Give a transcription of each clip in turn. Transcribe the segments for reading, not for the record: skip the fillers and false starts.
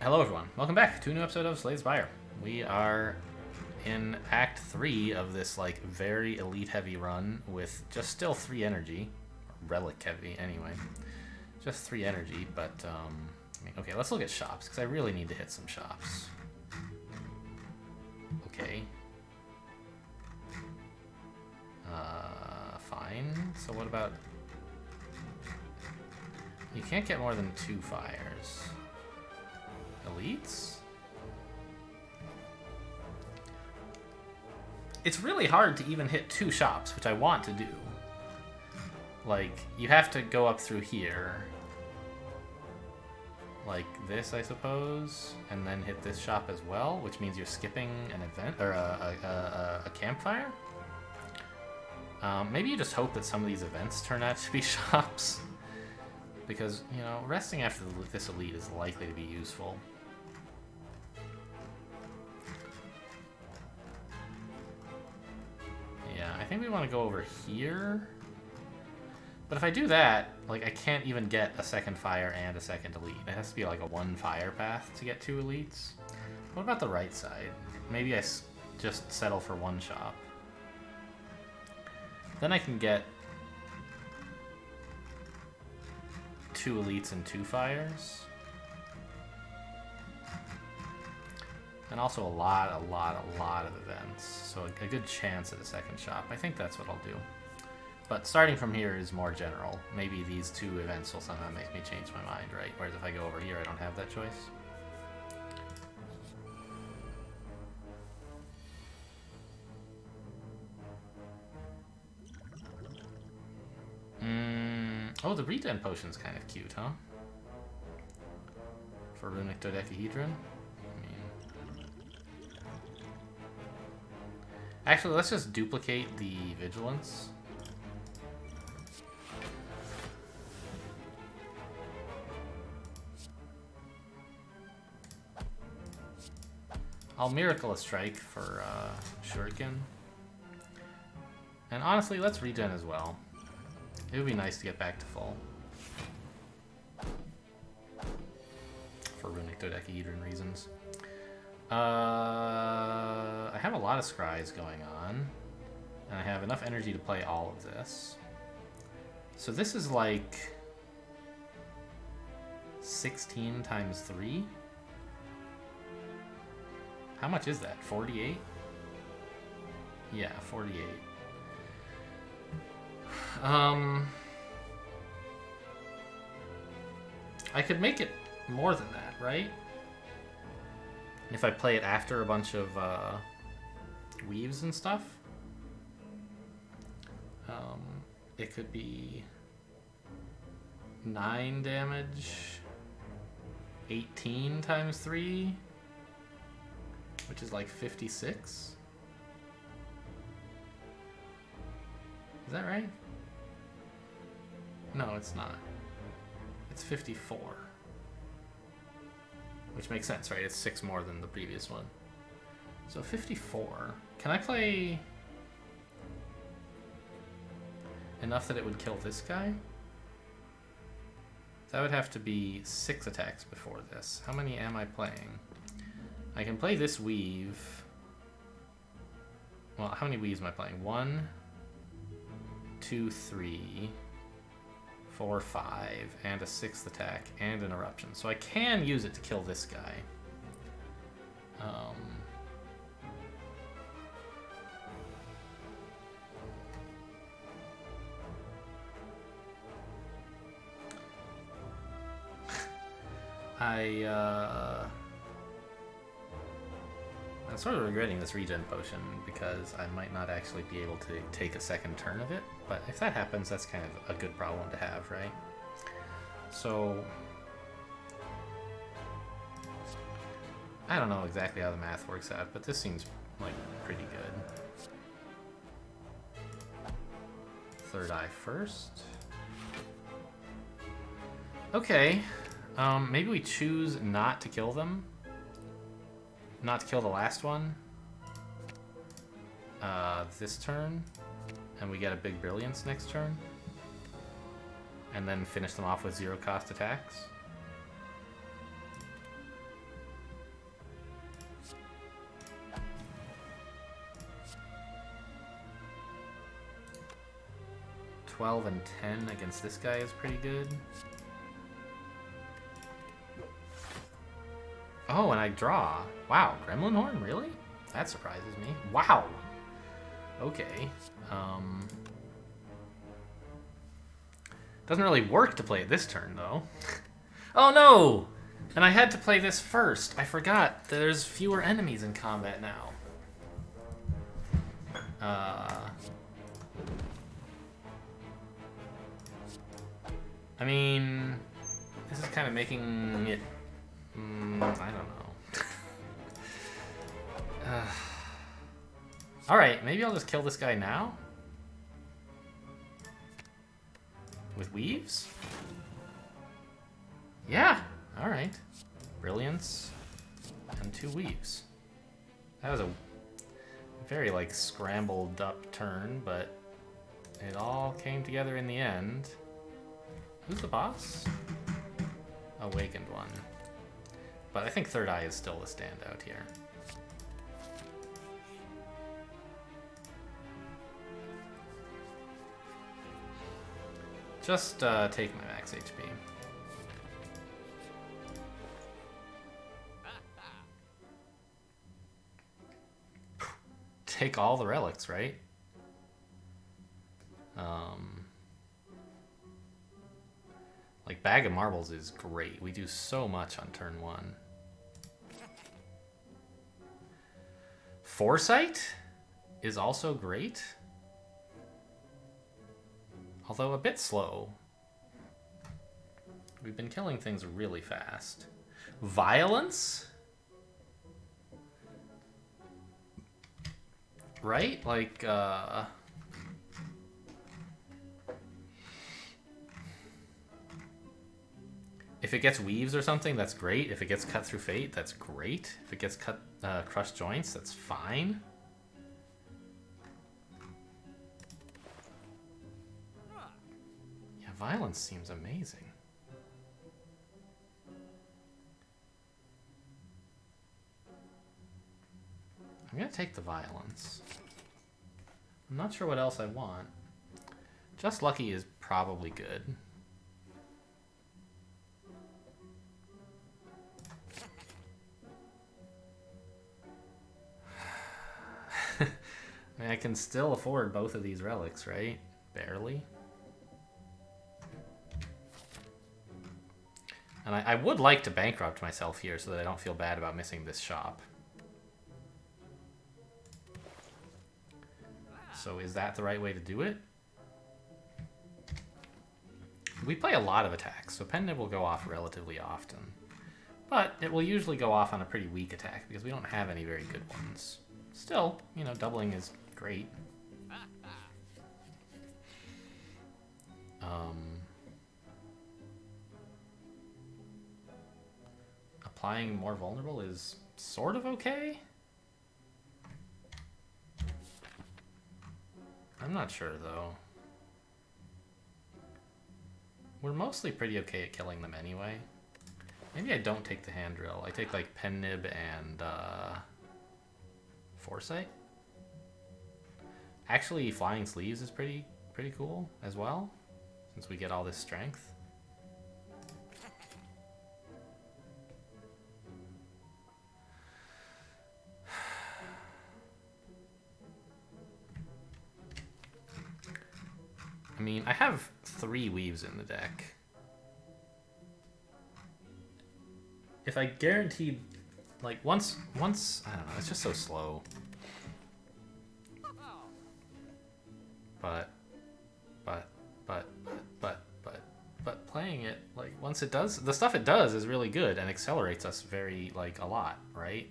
Hello everyone, welcome back to a new episode of Spire. We are in Act 3 of this like very elite heavy run with just still 3 energy. Relic heavy anyway. Just 3 energy, but okay, let's look at shops, because I really need to hit some shops. Okay. Fine. So what about... You can't get more than 2 fires. Elites? It's really hard to even hit 2 shops, which I want to do. Like, you have to go up through here. Like this, I suppose, and then hit this shop as well, which means you're skipping an event, or a campfire? Maybe you just hope that some of these events turn out to be shops. Because, you know, resting after this elite is likely to be useful. Yeah, I think we want to go over here. But if I do that, like, I can't even get a second fire and a second elite. It has to be like a 1 fire path to get 2 elites. What about the right side? Maybe I just settle for 1 shop. Then I can get 2 elites and 2 fires. And also a lot of events. So a good chance at a second shop. I think that's what I'll do. But starting from here is more general. Maybe these 2 events will somehow make me change my mind, right? Whereas if I go over here, I don't have that choice. Oh, the regen potion's kind of cute, huh? For runic dodecahedron. Actually, let's just duplicate the vigilance. I'll Miracle a Strike for Shuriken. And honestly, let's regen as well. It would be nice to get back to full. For runic dodecahedron reasons. I have a lot of scries going on. And I have enough energy to play all of this. So this is like 16 times 3. How much is that? 48? Yeah, 48. I could make it more than that, right? If I play it after a bunch of weaves and stuff. It could be 9 damage, 18 times 3, which is like 56. Is that right? No, it's not. It's 54. Which makes sense, right? It's 6 more than the previous one. So 54. Can I play enough that it would kill this guy? That would have to be 6 attacks before this. How many am I playing? I can play this weave. Well, how many weaves am I playing? 1, 2, 3, 4, 5, and a 6th attack, and an eruption. So I can use it to kill this guy. I'm sort of regretting this regen potion because I might not actually be able to take a second turn of it, but if that happens, that's kind of a good problem to have, right? So I don't know exactly how the math works out, but this seems like pretty good. Third eye first. Okay, maybe we choose not to kill them. Not to kill the last one. This turn. And we get a big brilliance next turn. and then finish them off with zero cost attacks. 12 and 10 against this guy is pretty good. Oh, and I draw. Wow, Gremlin Horn, really? That surprises me. Wow. Okay. Doesn't really work to play it this turn, though. Oh, no! And I had to play this first. I forgot that there's fewer enemies in combat now. I mean, this is kind of making it... I don't know. Alright, maybe I'll just kill this guy now? With weaves? Yeah, alright. Brilliance and 2 weaves. That was a very, like, scrambled up turn, but it all came together in the end. Who's the boss? Awakened one. But I think Third Eye is still the standout here. Just take my max HP. Take all the relics, right? Like, Bag of Marbles is great. We do so much on turn 1. Foresight is also great. Although a bit slow. We've been killing things really fast. Violence? Right? Like, if it gets weaves or something, that's great. If it gets cut through fate, that's great. If it gets cut, crushed joints, that's fine. Yeah, violence seems amazing. I'm gonna take the violence. I'm not sure what else I want. Just Lucky is probably good. I mean, I can still afford both of these relics, right? Barely. And I would like to bankrupt myself here so that I don't feel bad about missing this shop. So is that the right way to do it? We play a lot of attacks, so Pen Nib will go off relatively often. But it will usually go off on a pretty weak attack because we don't have any very good ones. Still, you know, doubling is great. Applying more vulnerable is sort of okay. I'm not sure, though. We're mostly pretty okay at killing them anyway. Maybe I don't take the hand drill. I take, like, Pen Nib and, Foresight. Actually, Flying Sleeves is pretty cool as well, since we get all this strength. I mean, I have 3 weaves in the deck. If I guaranteed, like, once, I don't know, it's just so slow. But playing it, like, once it does, the stuff it does is really good and accelerates us very, like, a lot, right?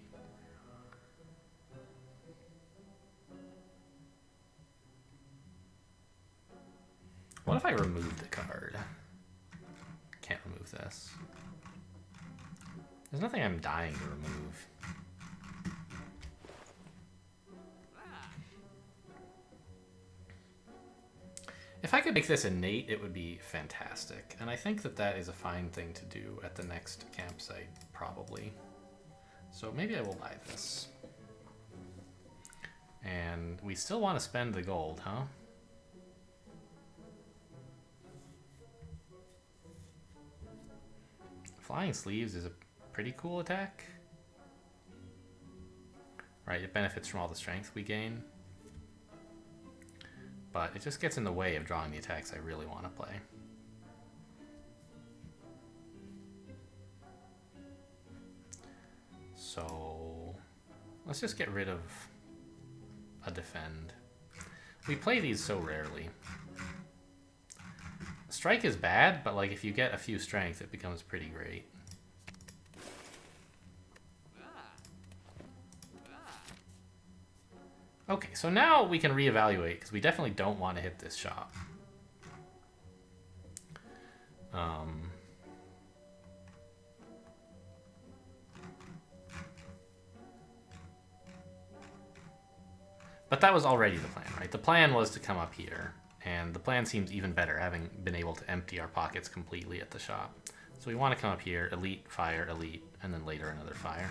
What if I remove the card? Can't remove this. There's nothing I'm dying to remove. If I could make this innate, it would be fantastic. And I think that that is a fine thing to do at the next campsite, probably. So maybe I will buy this. And we still want to spend the gold, huh? Flying Sleeves is a pretty cool attack. Right, it benefits from all the strength we gain. But it just gets in the way of drawing the attacks I really want to play. So let's just get rid of a defend. We play these so rarely. Strike is bad, but like if you get a few strength, it becomes pretty great. Okay, so now we can reevaluate, because we definitely don't want to hit this shop. But that was already the plan, right? The plan was to come up here, and the plan seems even better, having been able to empty our pockets completely at the shop. So we want to come up here, elite, fire, elite, and then later another fire.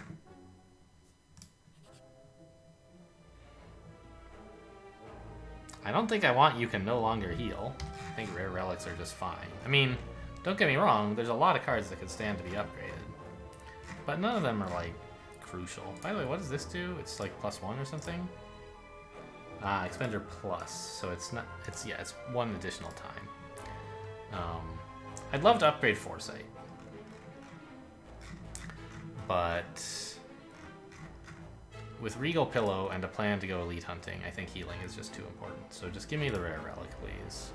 I don't think I want you can no longer heal. I think rare relics are just fine. I mean, don't get me wrong, there's a lot of cards that could stand to be upgraded. But none of them are, like, crucial. By the way, what does this do? It's like +1 or something? Ah, Expender Plus. So it's not, it's one additional time. I'd love to upgrade Foresight. But with Regal Pillow and a plan to go elite hunting, I think healing is just too important. So just give me the rare relic, please.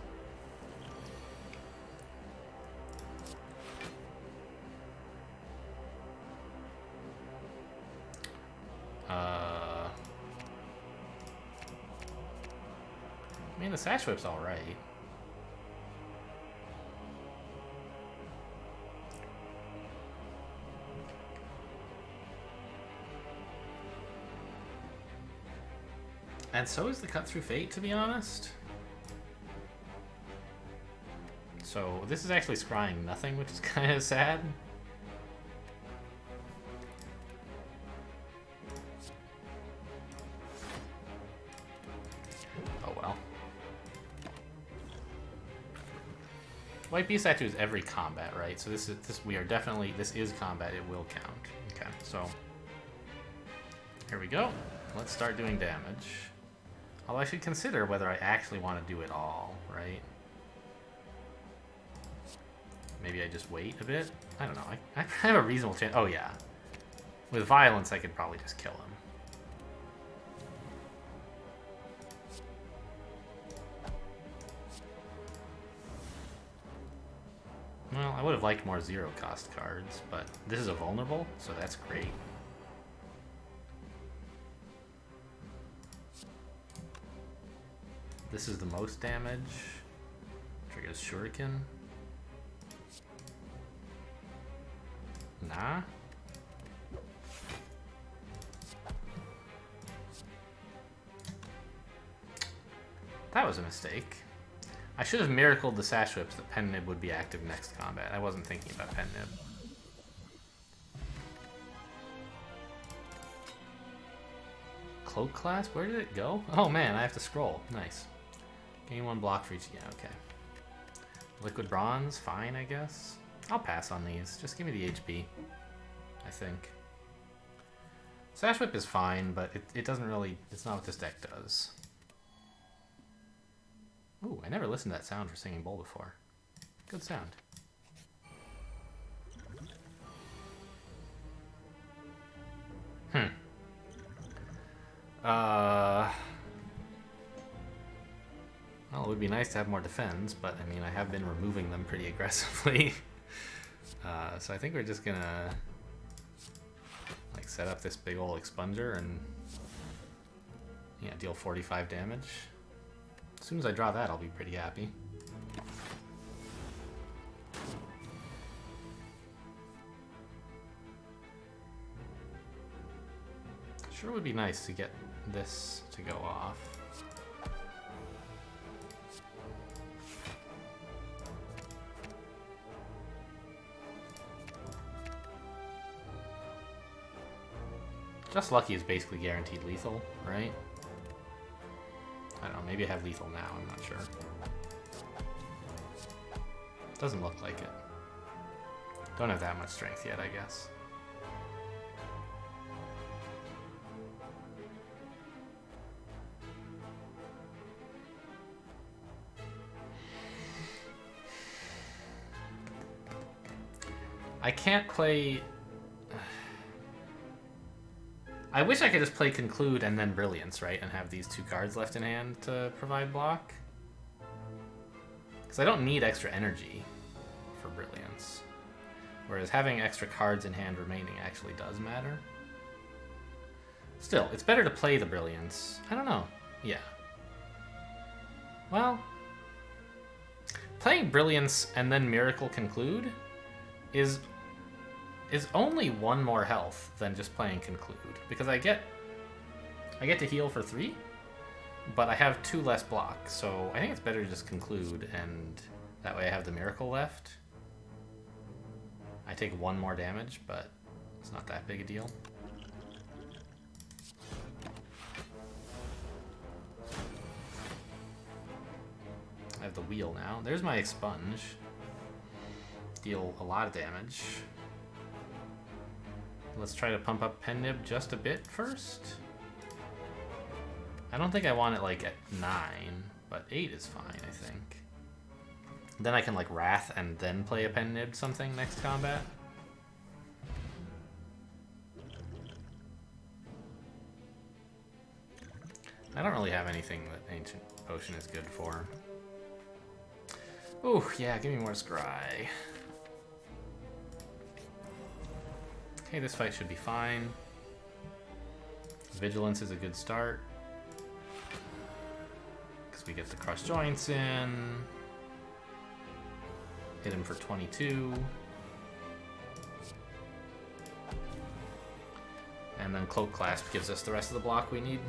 I mean, the Sash Whip's alright. And so is the Cut Through Fate, to be honest. So this is actually scrying nothing, which is kind of sad. Oh well. White Beast statue is every combat, right? So this is combat, it will count. Okay, so here we go. Let's start doing damage. Although I should consider whether I actually want to do it all, right? Maybe I just wait a bit? I don't know. I have a reasonable chance. Oh, yeah. With violence, I could probably just kill him. Well, I would have liked more zero-cost cards, but this is a vulnerable, so that's great. This is the most damage. Triggers Shuriken. Nah. That was a mistake. I should have miracled the Sash Whips that Pen Nib would be active next combat. I wasn't thinking about Pen Nib. Cloak class? Where did it go? Oh man, I have to scroll. Nice. Gain 1 block for each. Yeah, okay. Liquid Bronze? Fine, I guess. I'll pass on these. Just give me the HP, I think. Sash Whip is fine, but it doesn't really... It's not what this deck does. Ooh, I never listened to that sound for Singing Bowl before. Good sound. Well, it would be nice to have more defense, but I mean, I have been removing them pretty aggressively. So I think we're just gonna like set up this big old expunger and yeah, deal 45 damage. As soon as I draw that, I'll be pretty happy. Sure would be nice to get this to go off. Just Lucky is basically guaranteed lethal, right? I don't know, maybe I have lethal now, I'm not sure. Doesn't look like it. Don't have that much strength yet, I guess. I can't play... I wish I could just play Conclude and then Brilliance, right? And have these 2 cards left in hand to provide block. Because I don't need extra energy for Brilliance. Whereas having extra cards in hand remaining actually does matter. Still, it's better to play the Brilliance. I don't know. Yeah. Well, playing Brilliance and then Miracle Conclude is only 1 more health than just playing Conclude. Because I get to heal for 3, but I have 2 less block, so I think it's better to just Conclude, and that way I have the Miracle left. I take 1 more damage, but it's not that big a deal. I have the wheel now. There's my Expunge. Deal a lot of damage. Let's try to pump up Pen Nib just a bit first. I don't think I want it like at 9, but 8 is fine, I think. Then I can like Wrath and then play a Pen Nib something next combat. I don't really have anything that Ancient Potion is good for. Ooh, yeah, give me more Scry. Okay, this fight should be fine. Vigilance is a good start. Because we get the Crush Joints in. Hit him for 22. And then Cloak Clasp gives us the rest of the block we need.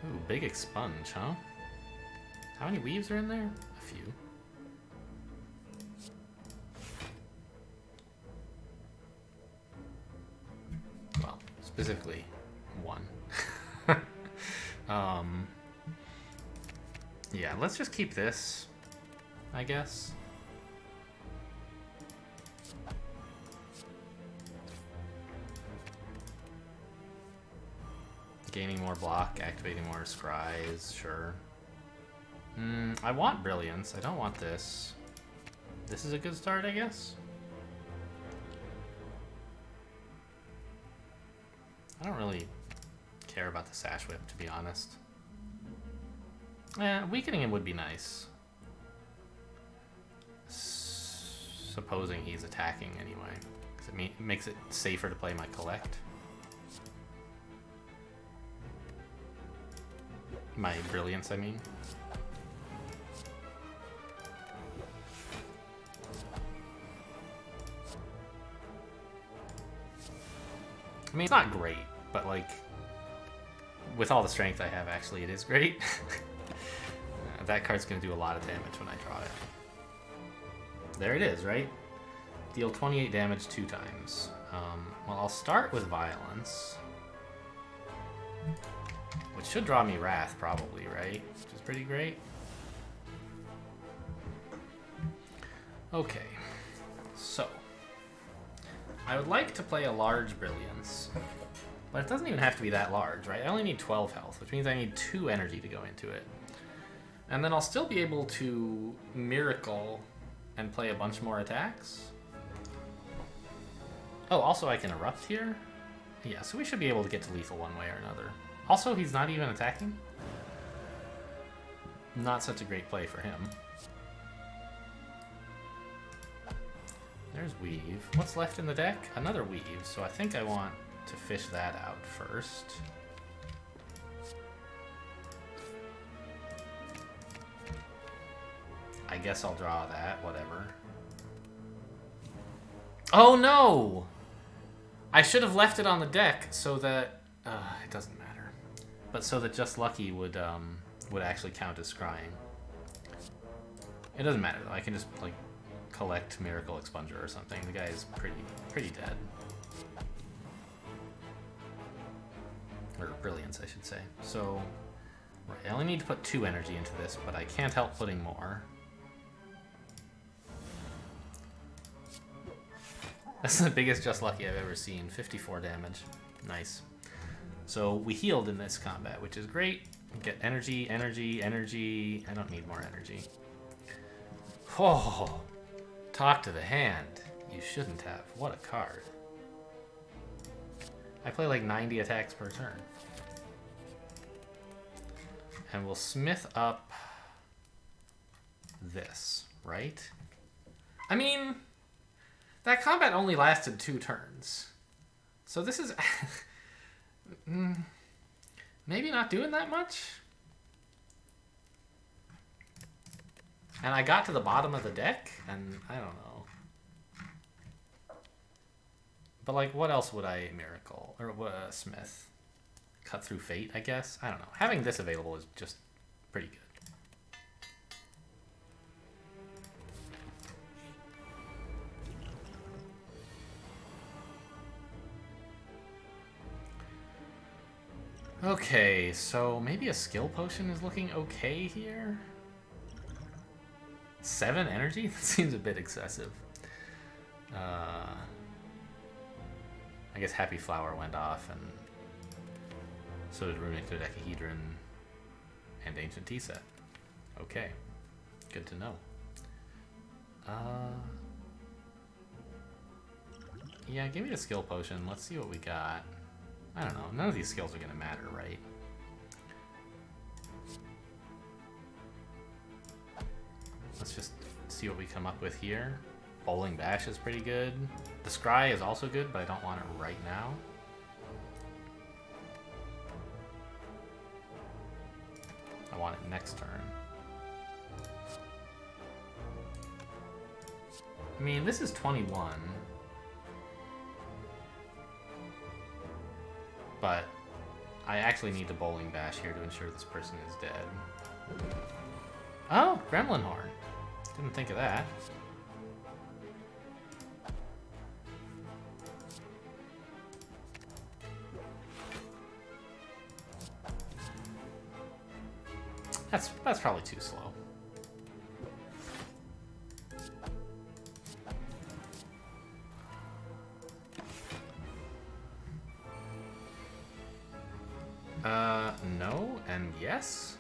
Ooh, big Expunge, huh? How many Weaves are in there? A few. Well, specifically 1. Yeah, let's just keep this, I guess. Gaining more block, activating more scries, sure. I want Brilliance. I don't want this. This is a good start, I guess. I don't really care about the Sash Whip, to be honest. Weakening him would be nice. Supposing he's attacking anyway. Because it makes it safer to play my Collect. My Brilliance, I mean. I mean, it's not great, but like, with all the strength I have, actually, it is great. That card's going to do a lot of damage when I draw it. There it is, right? Deal 28 damage 2 times. Well, I'll start with Violence. Which should draw me Wrath, probably, right? Which is pretty great. Okay. So. I would like to play a large Brilliance. But it doesn't even have to be that large, right? I only need 12 health, which means I need 2 energy to go into it. And then I'll still be able to Miracle and play a bunch more attacks. Oh, also I can Erupt here? Yeah, so we should be able to get to lethal one way or another. Also, he's not even attacking. Not such a great play for him. There's Weave. What's left in the deck? Another Weave, so I think I want to fish that out first. I guess I'll draw that, whatever. Oh no! I should have left it on the deck so that... it doesn't matter. But so that Just Lucky would actually count as scrying. It doesn't matter though, I can just like collect Miracle Expunger or something. The guy is pretty dead. Or Brilliance, I should say. So, right, I only need to put 2 energy into this, but I can't help putting more. That's the biggest Just Lucky I've ever seen. 54 damage. Nice. So we healed in this combat, which is great. Get energy, energy, energy. I don't need more energy. Oh, talk to the hand. You shouldn't have. What a card. I play like 90 attacks per turn. And we'll smith up this, right? I mean, that combat only lasted 2 turns. So this is maybe not doing that much. And I got to the bottom of the deck, and I don't know. But like, what else would I miracle? Or smith? Cut through fate, I guess? I don't know. Having this available is just pretty good. Okay, so maybe a skill potion is looking okay here? 7 energy? That seems a bit excessive. I guess Happy Flower went off, and so did Runic Dodecahedron and Ancient Tea Set. Okay, good to know. Yeah, give me the skill potion. Let's see what we got. I don't know. None of these skills are going to matter, right? Let's just see what we come up with here. Bowling Bash is pretty good. The Scry is also good, but I don't want it right now. I want it next turn. I mean, this is 21. But I actually need to Bowling Bash here to ensure this person is dead. Oh, Gremlin Horn. Didn't think of that. That's probably too slow. No and yes.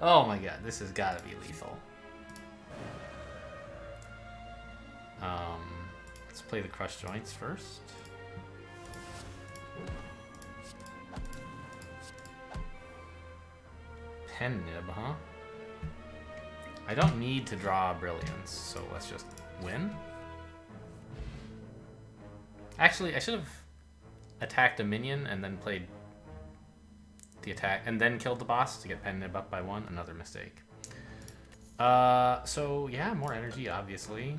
Oh my god, this has got to be lethal. Let's play the Crush Joints first. Pen Nib, huh? I don't need to draw Brilliance, so let's just win. Actually, I should have attacked a minion and then played the attack and then killed the boss to get Pen Nib up by 1. Another mistake. So yeah, more energy, obviously.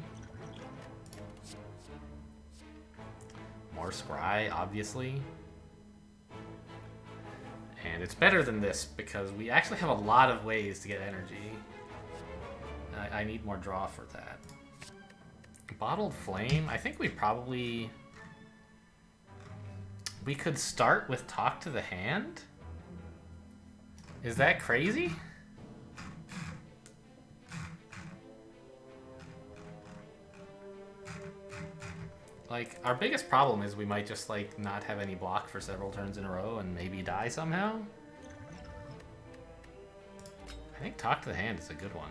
More Scry, obviously. And it's better than this because we actually have a lot of ways to get energy. I need more draw for that. Bottled Flame, I think we could start with Talk to the Hand? Is that crazy? Like, our biggest problem is we might just, like, not have any block for several turns in a row and maybe die somehow. I think Talk to the Hand is a good one.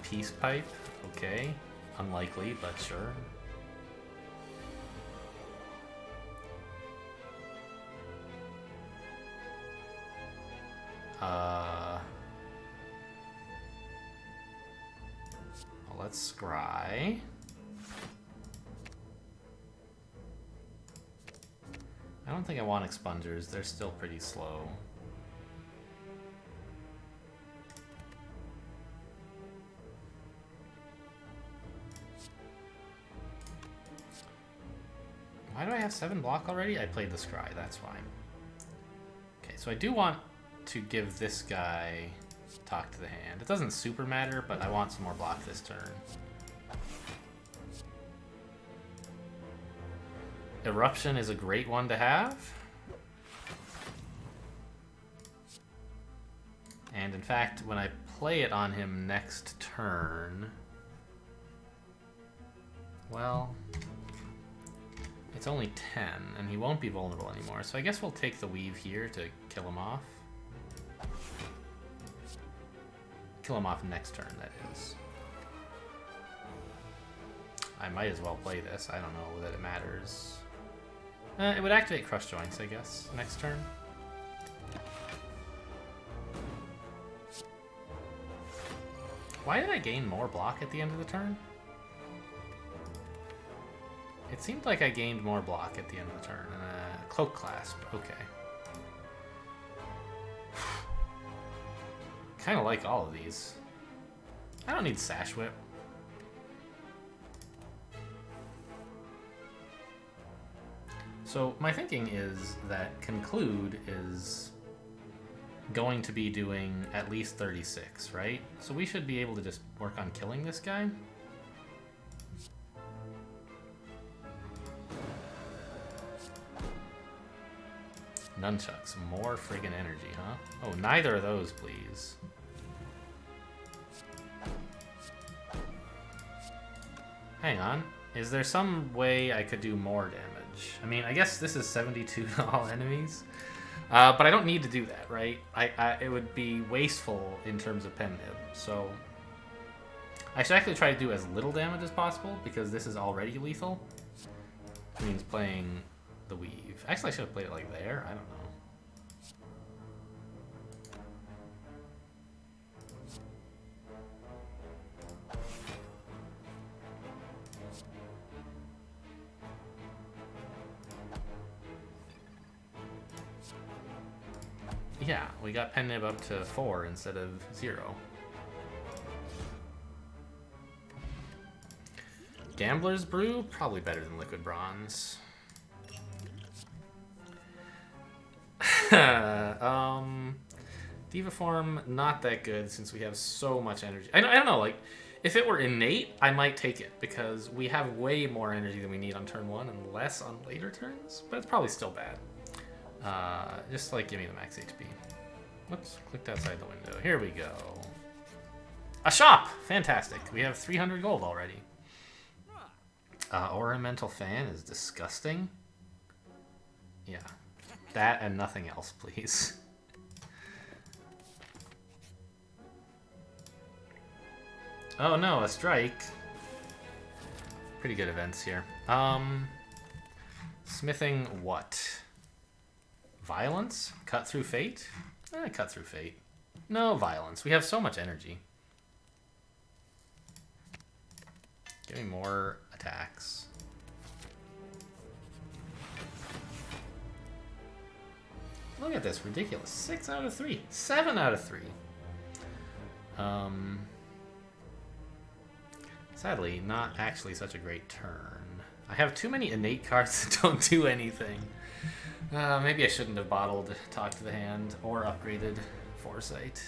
Peace Pipe, okay. Unlikely, but sure. Well, let's scry. I don't think I want expungers. They're still pretty slow. Why do I have 7 block already? I played the scry, that's fine. Okay, so I do want to give this guy Talk to the Hand. It doesn't super matter, but I want some more block this turn. Eruption is a great one to have. And in fact, when I play it on him next turn... Well... It's only 10, and he won't be vulnerable anymore. So I guess we'll take the weave here to kill him off. Kill him off next turn, that is. I might as well play this. I don't know that it matters. It would activate Crush Joints, I guess, next turn. Why did I gain more block at the end of the turn? It seemed like I gained more block at the end of the turn. Cloak Clasp, okay. Kind of like all of these. I don't need Sash Whip. So my thinking is that Conclude is going to be doing at least 36, right? So we should be able to just work on killing this guy. Nunchucks, more friggin' energy, huh? Oh, neither of those, please. Hang on. Is there some way I could do more damage? I mean, I guess this is 72 to all enemies. But I don't need to do that, right? It would be wasteful in terms of pen nib. So I should actually try to do as little damage as possible because this is already lethal. Which means playing the weave. Actually, I should have played it like there. I don't know. Yeah, we got pen nib up to 4 instead of 0. Gambler's Brew? Probably better than Liquid Bronze. Diva Form, not that good since we have so much energy. I don't know, like, if it were innate, I might take it because we have way more energy than we need on turn 1 and less on later turns, but it's probably still bad. Just like give me the max HP. Whoops, clicked outside the window. Here we go. A shop! Fantastic. We have 300 gold already. Ornamental Fan is disgusting. Yeah. That and nothing else, please. Oh no, a strike. Pretty good events here. Smithing what? Violence? Cut through fate? Cut through fate. No, violence. We have so much energy. Give me more attacks. Look at this. Ridiculous. 6 out of 3. 7 out of 3. Sadly, not actually such a great turn. I have too many innate cards that don't do anything. Maybe I shouldn't have bottled Talk to the Hand or upgraded Foresight.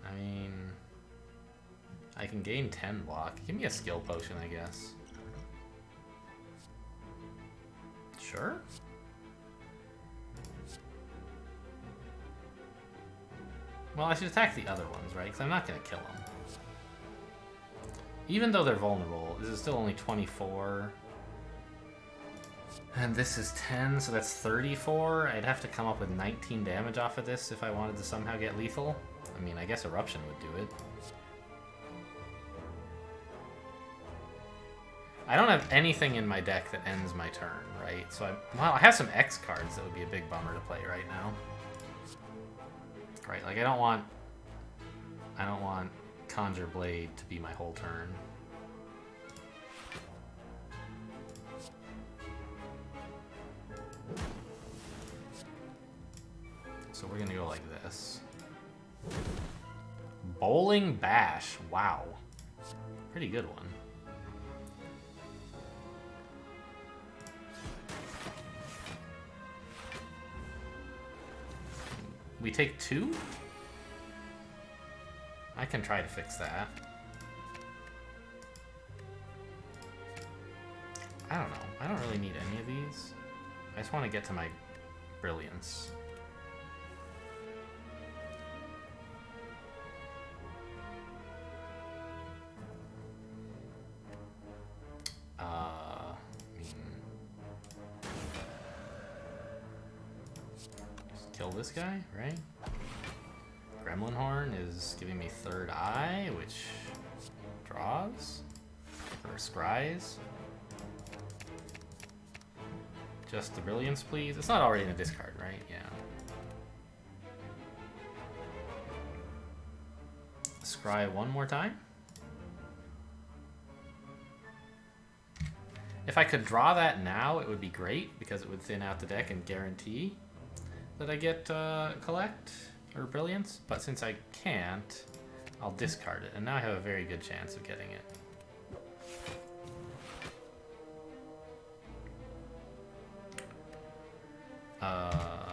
I mean, I can gain 10 block. Give me a skill potion, I guess. Sure. Well, I should attack the other ones, right? Because I'm not going to kill them. Even though they're vulnerable, this is still only 24. And this is 10, so that's 34. I'd have to come up with 19 damage off of this if I wanted to somehow get lethal. I mean, I guess Eruption would do it. I don't have anything in my deck that ends my turn, right? So well, I have some X cards that would be a big bummer to play right now. Right, like I don't want Conjure Blade to be my whole turn. So we're gonna go like this. Bowling Bash, wow. Pretty good one. We take 2? I can try to fix that. I don't know. I don't really need any of these. I just want to get to my brilliance. Just kill this guy, right? Gremlin Horn is giving me third eye, which draws or scries. Just the brilliance, please. It's not already in a discard, right? Yeah. Scry one more time. If I could draw that now, it would be great because it would thin out the deck and guarantee that I get collect or brilliance. But since I can't, I'll discard it, and now I have a very good chance of getting it.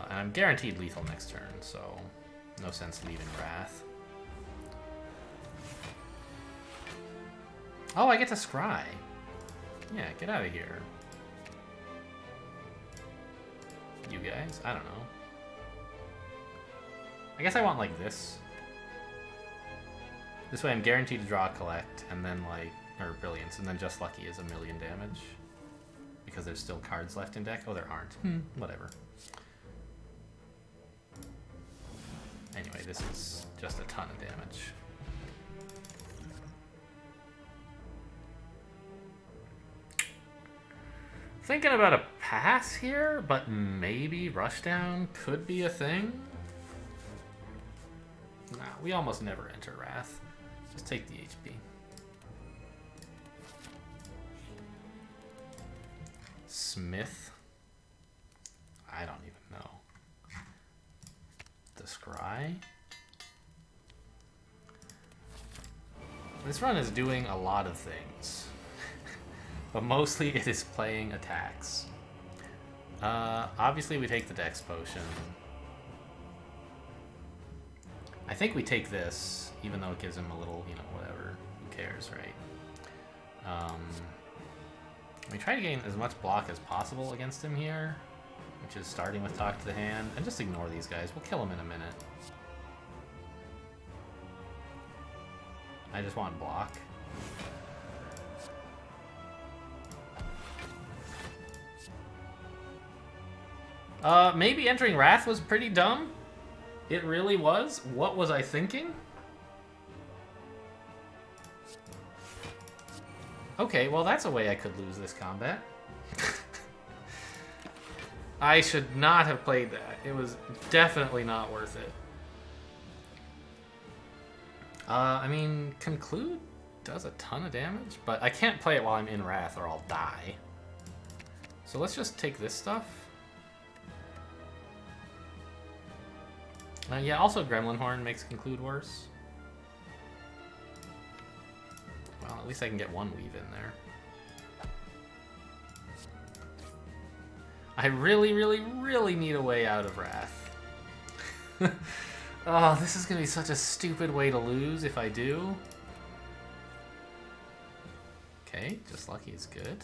And I'm guaranteed lethal next turn, so no sense leaving Wrath. Oh, I get to scry. Yeah, get out of here. You guys? I don't know. I guess I want like this. This way I'm guaranteed to draw a collect, and then like, or brilliance, and then just lucky is 1,000,000 damage. Because there's still cards left in deck. Oh, there aren't. Whatever. Anyway, this is just a ton of damage. Thinking about a pass here, but maybe Rushdown could be a thing. Nah, we almost never enter Wrath. Just take the HP. Smith. I don't even know. The Scry. This run is doing a lot of things. But mostly it is playing attacks. Obviously we take the Dex Potion. I think we take this, even though it gives him a little, you know, whatever. Who cares, right? We try to gain as much block as possible against him here, which is starting with Talk to the Hand, and just ignore these guys. We'll kill them in a minute. I just want block. Maybe entering Wrath was pretty dumb. It really was. What was I thinking? Okay, well that's a way I could lose this combat. I should not have played that. It was definitely not worth it. I mean, Conclude does a ton of damage, but I can't play it while I'm in Wrath or I'll die. So let's just take this stuff. Yeah, also Gremlin Horn makes Conclude worse. Well, at least I can get one weave in there. I really, really, really need a way out of Wrath. Oh, this is going to be such a stupid way to lose if I do. Okay, just lucky is good.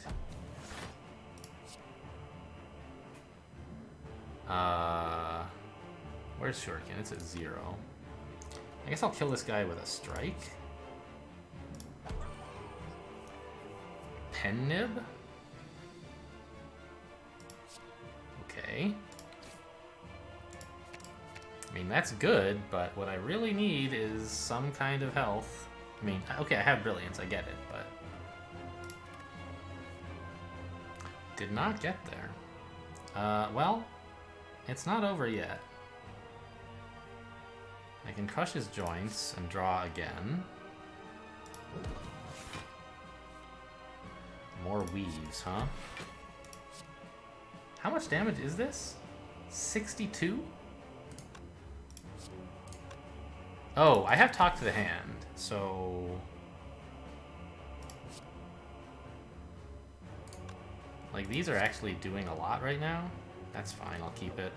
Where's Shuriken? It's at 0. I guess I'll kill this guy with a strike. Pen Nib? Okay. I mean, that's good, but what I really need is some kind of health. I mean, okay, I have Brilliance, I get it, but... Did not get there. Well, it's not over yet. I can crush his joints and draw again. More weaves, huh? How much damage is this? 62? Oh, I have Talk to the Hand, so... Like, these are actually doing a lot right now. That's fine, I'll keep it.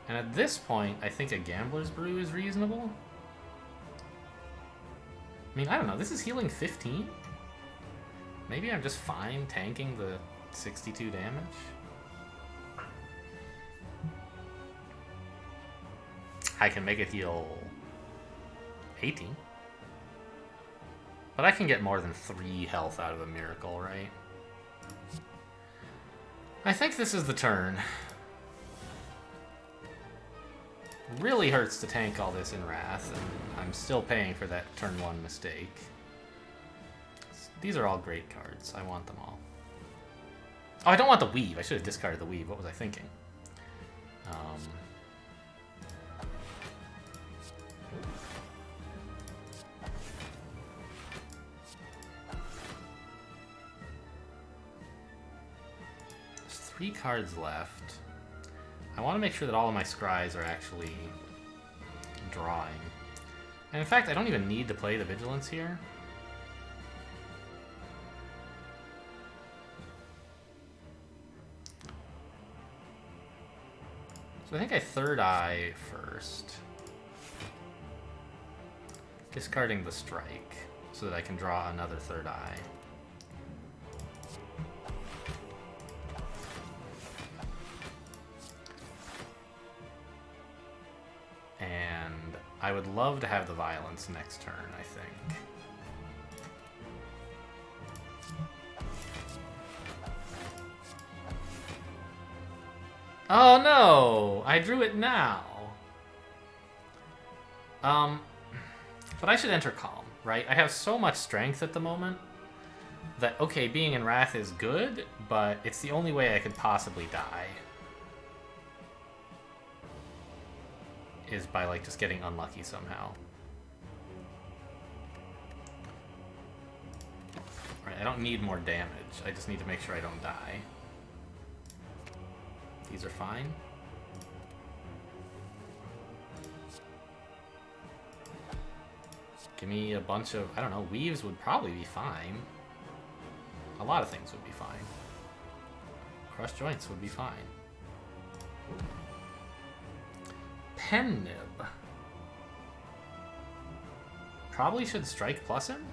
And at this point, I think a Gambler's Brew is reasonable. I mean, I don't know. This is healing 15? Maybe I'm just fine tanking the 62 damage? I can make it heal 18. But I can get more than 3 health out of a miracle, right? I think this is the turn. Really hurts to tank all this in Wrath, and I'm still paying for that turn 1 mistake. These are all great cards. I want them all. Oh, I don't want the Weave. I should have discarded the Weave. What was I thinking? There's 3 cards left. I want to make sure that all of my scries are actually drawing. And in fact, I don't even need to play the Vigilance here. So I think I Third Eye first. Discarding the Strike so that I can draw another Third Eye. And I would love to have the Violence next turn, I think. Oh no! I drew it now. But I should enter Calm, right? I have so much strength at the moment that, okay, being in Wrath is good, but it's the only way I could possibly die. Is by, like, just getting unlucky somehow. Right, I don't need more damage. I just need to make sure I don't die. These are fine. Give me a bunch of, I don't know, Weaves would probably be fine. A lot of things would be fine. Crushed Joints would be fine. Pen Nib. Probably should Strike plus him?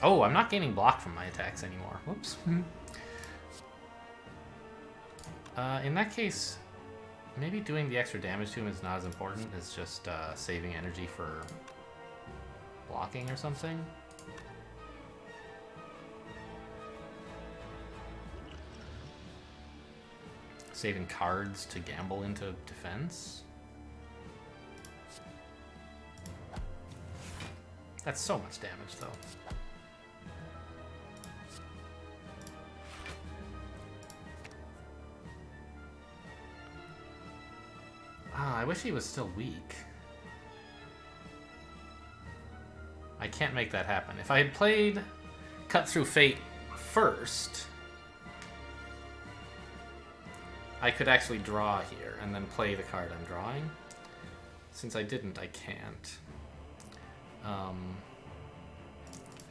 Oh, I'm not gaining block from my attacks anymore. Whoops. In that case, maybe doing the extra damage to him is not as important as just saving energy for blocking or something. Saving cards to gamble into defense. That's so much damage, though. I wish he was still weak. I can't make that happen. If I had played Cut Through Fate first, I could actually draw here and then play the card I'm drawing. Since I didn't, I can't.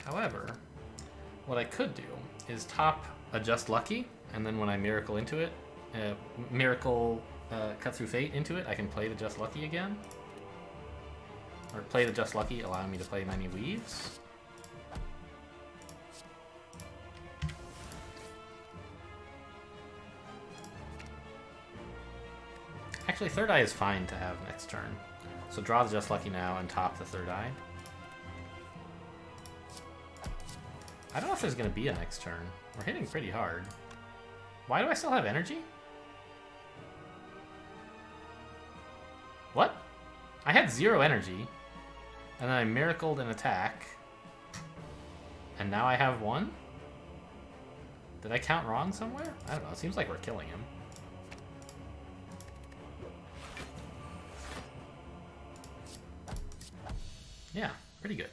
However, what I could do is top a Just Lucky, and then when I Miracle into it, Cut Through Fate into it, I can play the Just Lucky again. Or play the Just Lucky, allowing me to play many Weaves. Actually, Third Eye is fine to have next turn. So draw the Just Lucky now and top the Third Eye. I don't know if there's going to be a next turn. We're hitting pretty hard. Why do I still have energy? What? I had 0 energy, and then I miracled an attack, and now I have 1? Did I count wrong somewhere? I don't know. It seems like we're killing him. Yeah, pretty good.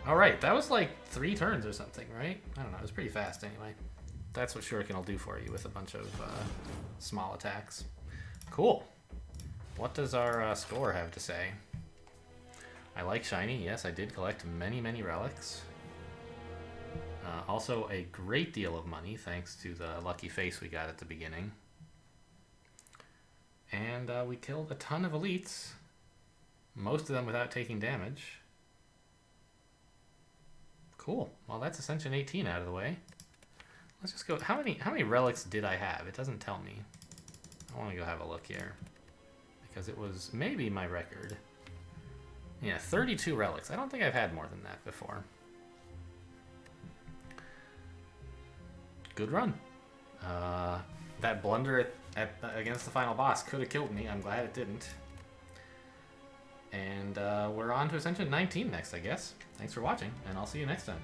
Alright, that was like 3 turns or something, right? I don't know, it was pretty fast anyway. That's what Shuriken will do for you with a bunch of small attacks. Cool. What does our score have to say? I like shiny. Yes, I did collect many, many relics. Also a great deal of money thanks to the lucky face we got at the beginning. And we killed a ton of elites. Most of them without taking damage. Cool. Well, that's Ascension 18 out of the way. Let's just go. How many relics did I have? It doesn't tell me. I want to go have a look here. Because it was maybe my record. Yeah, 32 relics. I don't think I've had more than that before. Good run. That blunder against the final boss could have killed me. I'm glad it didn't. And we're on to Ascension 19 next, I guess. Thanks for watching, and I'll see you next time.